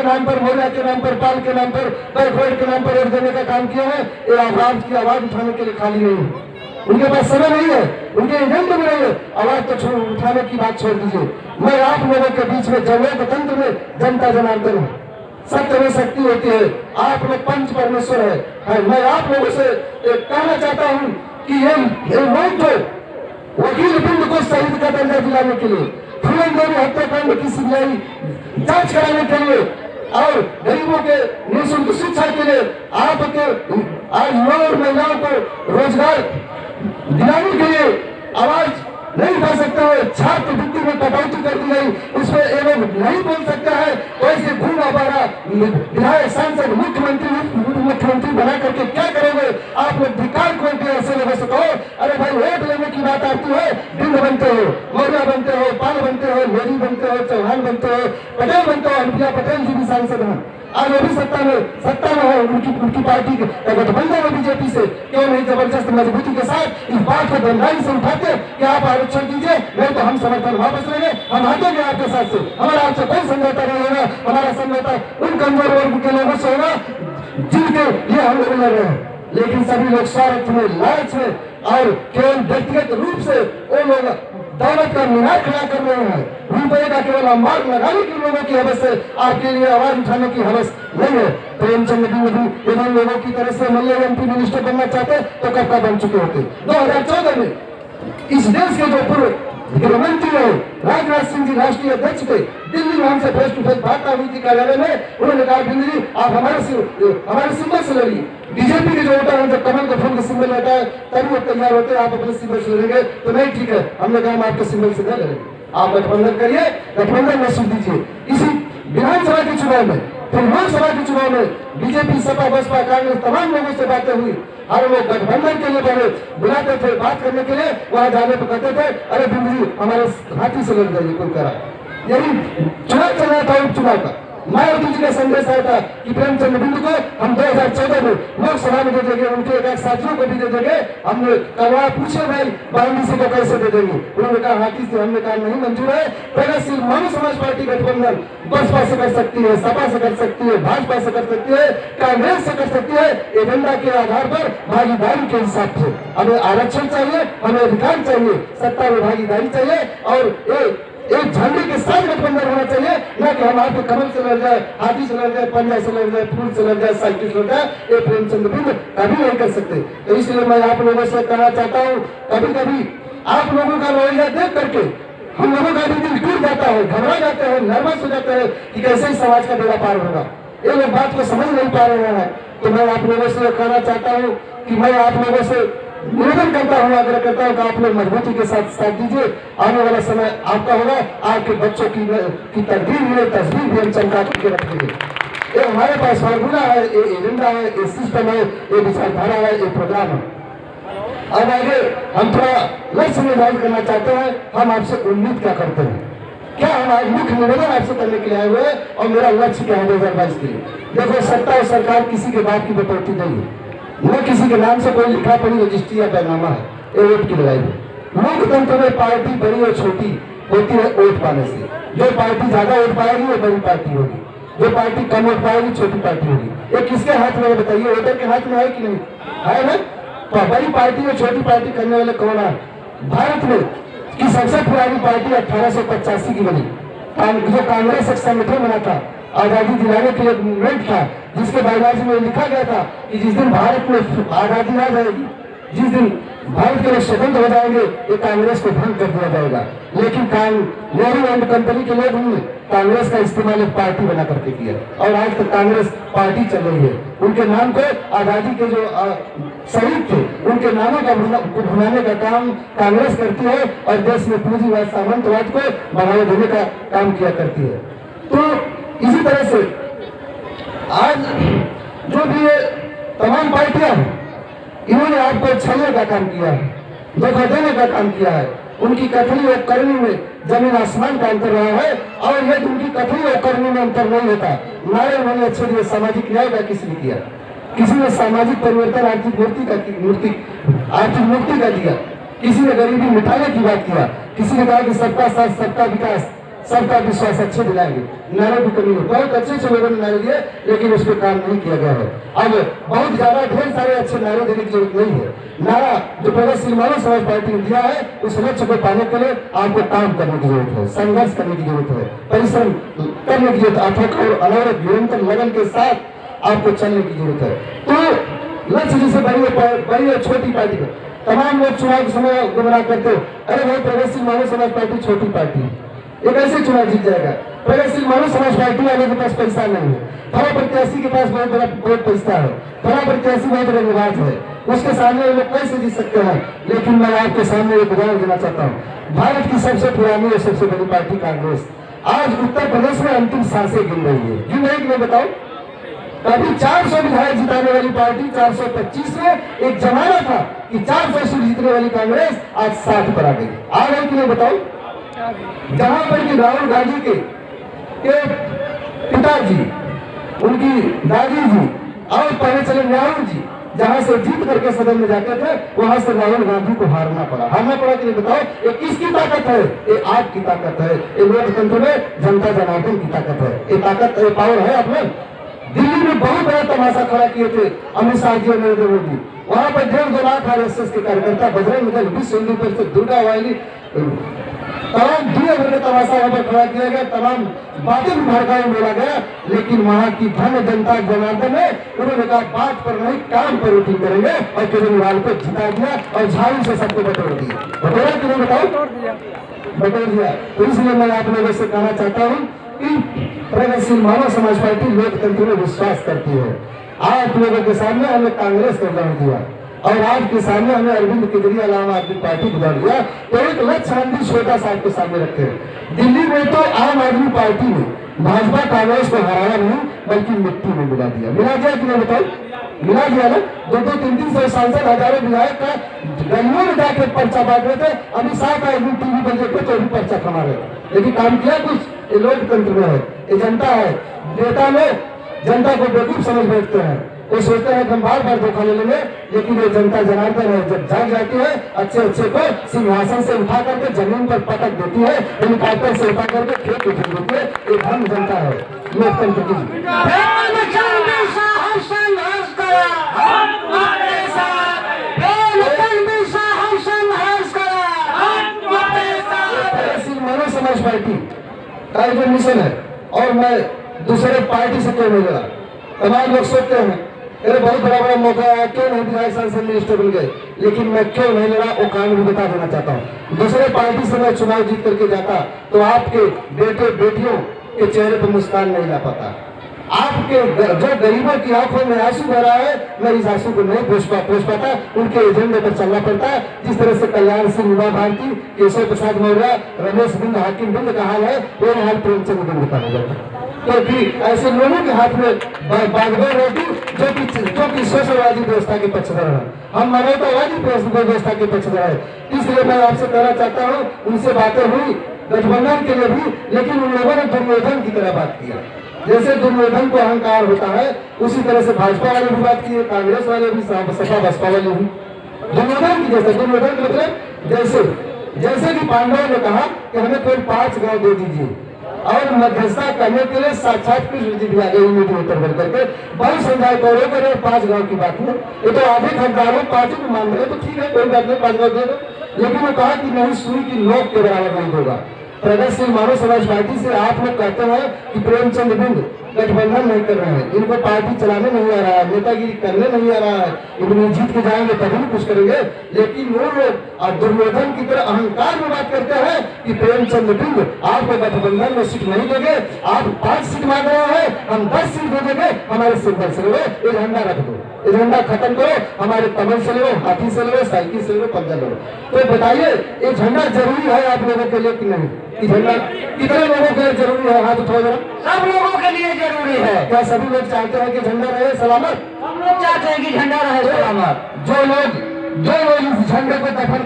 के नाम पर, मौर्य के नाम पर, पाल के नाम पर, बैकवर्ड के नाम पर वोट देने का काम किया है। ये आवाज की आवाज उठाने के लिए खाली नहीं है, उनके पास समय नहीं है, उनके एजेंडे में नहीं है। आवाज तो उठाने की बात छोड़ दीजिए। मैं आप लोगों के बीच में जनतंत्र में जनता जनार्दन हूँ, सत्य में शक्ति होती है, आप लोग पंच परमेश्वर है। मैं आप लोगों से कहना चाहता हूँ कि ये लोग जो वकील बिंद को शहीद का दर्जा दिलाने के लिए, फूलन देवी हत्याकांड की सीबीआई जांच कराने के लिए और गरीबों के निःशुल्क शिक्षा के लिए, आपके आज युवाओं और महिलाओं को रोजगार दिलाने के लिए आवाज नहीं उठा सकते हुए छात्रवृत्ति में कटौती कर दी गई, इसमें ये लोग नहीं बोल सकता है। तो ऐसे घूमा बारा विधायक, सांसद, मुख्यमंत्री बना करके क्या करोगे आप लोग? धिक्कार खोल के ऐसे लोगों से कहो, अरे भाई वोट लेने की बात आती है, बिंद बनते हो, मौर्य बनते हो, पाल बनते हो, लोधी बनते हो, चौहान बनते हो, पटेल बनते हो। अनुप्रिया पटेल जी भी सांसद हैं, आज वो भी सत्ता में है, उनकी पार्टी का गठबंधन है बीजेपी से। क्यों नहीं जबरदस्त मजबूती के साथ इस बात को गंभीरता से उठाते कि आप आरक्षण दीजिए, नहीं तो हम समर्थन वापस लेंगे, हम हटेंगे आपके साथ से, हमारा आपसे कोई समझौता नहीं होगा। हमारा समझौता उन कमजोर वर्ग के लोगों से होगा जिनके लिए हम लोग लड़ रहे हैं। लेकिन सभी लोग स्वार्थ में, लालच में और केवल व्यक्तिगत रूप से वो लोग दौलत का मीनार खड़ा कर रहे हैं। रुपये का केवल अंबार लगाने के लोगों की हवस है, आपके लिए आवाज उठाने की हवस नहीं है। प्रेमचंद भी यदि लोगों की तरह से मल्ले एमपी मिनिस्टर बनना चाहते तो कब का बन चुके होते। 2014 में इस देश के जो पूर्व गृहमंत्री रहे राजनाथ सिंह जी राष्ट्रीय अध्यक्ष थे, दिल्ली में हमसे फेस टू फेस बात हुई थी कार्यालय में। उन्होंने कहा बिंद जी आप हमारे सिंबल से लड़िए। बीजेपी के जो वोटर है, जब कमल का फूल का सिंबल रहता है तभी वो तैयार होते हैं, आप अपने सिंबल से लड़ेंगे तो नहीं, ठीक है। हमने कहा हम आपके सिंबल से नहीं लड़ेंगे, आप गठबंधन करिए, गठबंधन में सुन दीजिए। इसी विधानसभा के चुनाव में, फिर लोकसभा के चुनाव में बीजेपी, सपा, बसपा, कांग्रेस तमाम लोगों से बातें हुई। हर लोग गठबंधन के लिए पहले बुलाते थे बात करने के लिए, वहां जाने पर कहते थे अरे बिंद जी हमारे हाथी से लड़ जाइए, कोई करा। यही चुनाव चल रहा था उपचुनाव का। मायावती जी का संदेश आया था कि प्रेमचंद बिंद को हम 2014 में लोकसभा में दे देंगे, उनके एक साथियों को भी दे देंगे। हमने कहा पूछे भाई बांदी से को कैसे दे देंगे? उन्होंने कहा हाथी से। हमने कहा नहीं मंजूर है। प्रगतिशील मानव समाज पार्टी गठबंधन बसपा से कर सकती है, सपा से कर सकती है, भाजपा से कर सकती है, कांग्रेस से कर सकती है, एजेंडा के आधार पर भागीदारी के हिसाब से। हमें आरक्षण चाहिए, हमें अधिकार चाहिए, सत्ता में भागीदारी चाहिए और एक झंडे के साथ गठबंधन होना चाहिए, न कि हम आपके कमल से लड़ जाए, हाथी से लड़ जाए, पंजा से लड़ जाए, फूल से लड़ जाए, साइकिल से लड़ जाए। ये प्रेमचंद बिंद कभी नहीं कर सकते। तो इसलिए मैं आप लोगों से कहना चाहता हूँ, कभी कभी आप लोगों का रवैया देख करके हम लोगों का भी दिल टूट जाता है, घबरा जाते हैं, नर्वस हो जाते हैं कि कैसे ही समाज का बेड़ा पार होगा। ये लोग बात को समझ नहीं पा रहे हैं। तो मैं आप लोगों से कहना चाहता हूँ कि मैं आप लोगों से निवेदन करता हूँ, आग्रह करता हूँ कि आप लोग मजबूती के साथ साथ दीजिए। आने वाला समय आपका होगा, आपके बच्चों की तकदीर में तस्वीर भी हम चमका करके रखेंगे। ये हमारे पास फार्मूला है, ये एजेंडा है, ये सिस्टम है, ये विचारधारा है, ये प्रोग्राम है। अब आगे हम थोड़ा लक्ष्य निर्धारित करना चाहते हैं। हम आपसे उम्मीद क्या करते हैं, क्या हम आज मुख्य निवेदन आपसे करने के लिए आए हुए हैं और मेरा लक्ष्य क्या है 2022 के लिए? देखो, सत्ता और सरकार किसी के बाप की बटौती नहीं है, न किसी के नाम से कोई लिखा पढ़ी रजिस्ट्री या पैनामा है। ये वोट की लड़ाई है। लोकतंत्र में पार्टी बड़ी और छोटी होती है वोट पाने से। जो पार्टी ज्यादा वोट पाएगी वो बड़ी पार्टी होगी, जो पार्टी कम वोट पाएगी छोटी पार्टी होगी। ये किसके हाथ में है बताइए? वोटर के हाथ में है कि नहीं है ना? तो बड़ी पार्टी और छोटी पार्टी करने वाले कौन है? भारत में की सबसे पुरानी पार्टी 1885 की बनी, जो कांग्रेस एक संगठन बना था, आजादी दिलाने के लिए मूवमेंट था, जिसके बायोलॉजी में लिखा गया था कि जिस दिन भारत में आजादी आ जाएगी, जिस दिन भारत के लोग स्वतंत्र हो जाएंगे, ये कांग्रेस को भंग कर दिया जाएगा। लेकिन नेहरू एंड कंपनी के लोग ने कांग्रेस का इस्तेमाल एक पार्टी बना करके किया और आज तक कांग्रेस पार्टी चल रही है। उनके नाम को आजादी के जो शहीद थे उनके नामों का भुनाने का काम कांग्रेस करती है और देश में पूंजीवाद, सामंतवाद को बढ़ावा देने का काम किया करती है। तो इसी तरह से आज जो भी ये तमाम पार्टियां हैं, इन्होंने आपको छलने का काम किया है, धोखा देने का काम किया है। उनकी कथनी और करनी में जमीन आसमान का अंतर रहा है और यदि उनकी कथनी और करनी में अंतर नहीं होता, नारे उन्होंने अच्छे दिए, सामाजिक न्याय का किसने किया? किसी ने सामाजिक परिवर्तन, आर्थिक मुक्ति का दिया, किसी ने गरीबी मिटाने की बात किया, किसी ने कहा कि सबका साथ सबका विकास, सबका विश्वास अच्छे दिलाएंगे। नारों की कमी है, बहुत अच्छे अच्छे लोगों ने नारे दिए, लेकिन उस पर काम नहीं किया गया है। अब बहुत ज्यादा ढेर सारे अच्छे नारे देने की जरूरत नहीं है। नारा जो प्रगतिशील मानव समाज पार्टी ने दिया है, उस लक्ष्य को पाने के लिए आपको काम करने की जरूरत है, संघर्ष करने की जरूरत है, परिश्रम करने की जरूरत है, अथक और अनवरत निरंतर लगन के साथ आपको चलने की जरूरत है। तो लक्ष्य जैसे बड़ी और छोटी पार्टी का तमाम लोग चुनाव के समय गुमराह करते हो, अरे भाई प्रगतिशील मानव समाज पार्टी छोटी पार्टी है, ये कैसे चुनाव जीत जाएगा? प्रगतिशील मानव समाज पार्टी वाले के पास पैसा नहीं है, फला प्रत्याशी के पास बहुत पैसा है, फला प्रत्याशी बहुत रंगबाज है, उसके सामने वो लोग कैसे जीत सकते हैं? लेकिन मैं आपके सामने एक उदाहरण देना चाहता हूँ। भारत की सबसे पुरानी और सबसे बड़ी पार्टी कांग्रेस आज उत्तर प्रदेश में अंतिम सांसें गिन रही है। गिन रही मैं बताऊं, कभी 400 विधायक जिताने वाली पार्टी 425 में एक जमाना था कि 400 सीट जीतने वाली कांग्रेस आज 60 पर आ गई। आ गई कि नहीं बताओ? जहां पर कि राहुल गांधी के पिताजी, उनकी दादी जी और पहले चले नेहरू जी जहां से जीत करके सदन में जाते थे, वहां से राहुल गांधी को हारना पड़ा कि नहीं बताओ? ये किसकी ताकत है? ये आपकी ताकत है। ये लोकतंत्र में जनता जनार्दन की ताकत है। ये ताकत, ये पावर है। आपने दिल्ली में बहुत बड़ा तमाशा खड़ा किए थे अमित शाह जी और नरेंद्र मोदी। वहां पर 1.5 लाख RSS के कार्यकर्ता, बजरंग दल, विश्व हिंदू परिषद, दुर्गा वाहिनी, तमाम दुनिया भर का तमाशा वहां पर खड़ा किया गया, तमाम बातें भी भड़काई बोला गया, लेकिन वहां की धन जनता जनार्दन ने उन्होंने कहा बात पर नहीं काम पर वोटिंग करेंगे और केजरीवाल को जिता दिया और झाड़ू से सबको बटोर दिया। बटोरा कि नहीं बताओ? बटोर दिया। तो इसलिए मैं आप लोगों से कहना चाहता हूँ कि प्रगतिशील मानव समाज पार्टी लोकतंत्र में विश्वास करती है। आप लोगों के सामने हमने कांग्रेस को उदाहरण दिया और आज के सामने हमें अरविंद केजरीवाल आम आदमी पार्टी गुजार दिया, तो एक लक्ष्य हम भी छोटा साहब के सामने रखते हैं। दिल्ली में तो आम आदमी पार्टी ने भाजपा कांग्रेस को हराया नहीं, बल्कि मिट्टी में मिला दिया। मिला दिया कि नहीं बताओ? मिला दिया ना। 200-300 सांसद, हजारों विधायक का गलियों में जाकर पर्चा बांट रहे थे। अमित शाह का एक टीवी पर देखते तो भी पर्चा कमा रहे, लेकिन काम किया कुछ? ये लोकतंत्र में है, ये जनता है। नेता लोग जनता को बेवकूफ समझ बैठते हैं, वो सोचते हैं कि हम बार बार धोखा ले लेंगे, लेकिन ये जनता जनार्दन है। जब जाग जाती है, अच्छे अच्छे को सिंहासन से उठा करके जमीन पर पटक देती है, हेलीकॉप्टर से उठा करके खेत उठा देती है। ये धर्म जनता है लोकतंत्र की। मानव समाज पार्टी का जो मिशन है, और मैं दूसरे पार्टी से क्यों नहीं लड़ा? तमाम लोग सोचते हैं अरे बहुत बड़ा मौका आया, क्यों नहीं विधायक संसद मिनिस्टर बन गए, लेकिन मैं क्यों नहीं लड़ा वो कारण भी बता देना चाहता हूँ। दूसरे पार्टी से मैं चुनाव जीत करके जाता तो आपके बेटे बेटियों के चेहरे पर मुस्कान नहीं ला पाता। आपके जो गरीबों की आंखों में आंसू भर रहा है, मैं इस आंसू को नहीं पोष पाता, उनके एजेंडे पर चलना पड़ता है। जिस तरह से कल्याण सिंह, युवा भारती, केशव प्रसाद मौर्य, रमेश बिंद, हाकिम बिंद का हाल है, वो हाल प्रेमचंद बिंद का हो जाता है। क्योंकि ऐसे लोगों के हाथ में बागडोर रोटी जो कि सोशलवादी व्यवस्था के पक्षधर है, हम मानवतावादी व्यवस्था के पक्षधर है। इसलिए मैं आपसे कहना चाहता हूँ, उनसे बातें हुई गठबंधन के लिए भी, लेकिन उन लोगों ने दुर्योधन की तरह बात किया। जैसे दुर्योधन को अहंकार होता है, उसी तरह से भाजपा वाले भी बात किए, कांग्रेस वाले भी, सपा बसपा वाले भी दुर्योधन की जैसे। दुर्योधन का मतलब जैसे कि पांडवों ने कहा कि हमें कोई 5 गांव दे दीजिए, और मध्यस्थता करने के लिए साक्षात कृष्ण जी भी आ गए उत्तर बन करके बहुत समझाए कौरव करे 5 गांव की बात है। ये तो आधे खरीदारों 5 को मान रहे, तो ठीक है कोई बात नहीं, 5 गांव दे दो, लेकिन वो कहा कि नहीं, सुई की नोक के बराबर नहीं होगा। प्रगतिशील मानव समाज पार्टी से आप लोग कहते हैं कि प्रेमचंद बिंद गठबंधन नहीं कर रहे हैं, इनको पार्टी चलाने नहीं आ रहा है, नेतागिरी करने नहीं आ रहा है, इनको जीत के जाएंगे तभी कुछ करेंगे, लेकिन वो लोग दुर्योधन की तरह अहंकार में बात करते हैं कि प्रेमचंद बिंद आपको गठबंधन में सीट नहीं देंगे, आप 5 सीट मांग रहे हैं, हम 10 सीट दे देंगे, हमारे सिंबल से लो, ये झंडा रख दो, ये झंडा खत्म करो, हमारे कमल से लो, हाथी से लो, साइकिल से लो, पंजा लो। तो बताइए ये झंडा जरूरी है आप लोगों के लिए कि नहीं? झंडा कितने लोगों के लिए जरूरी है? हाथ उठाओ जरा। सब लोगों के लिए जरूरी है। क्या सभी लोग चाहते हैं कि झंडा रहे सलामत? हम लोग चाहते हैं कि झंडा रहे सलामत। जो लोग इस झंडे को दफन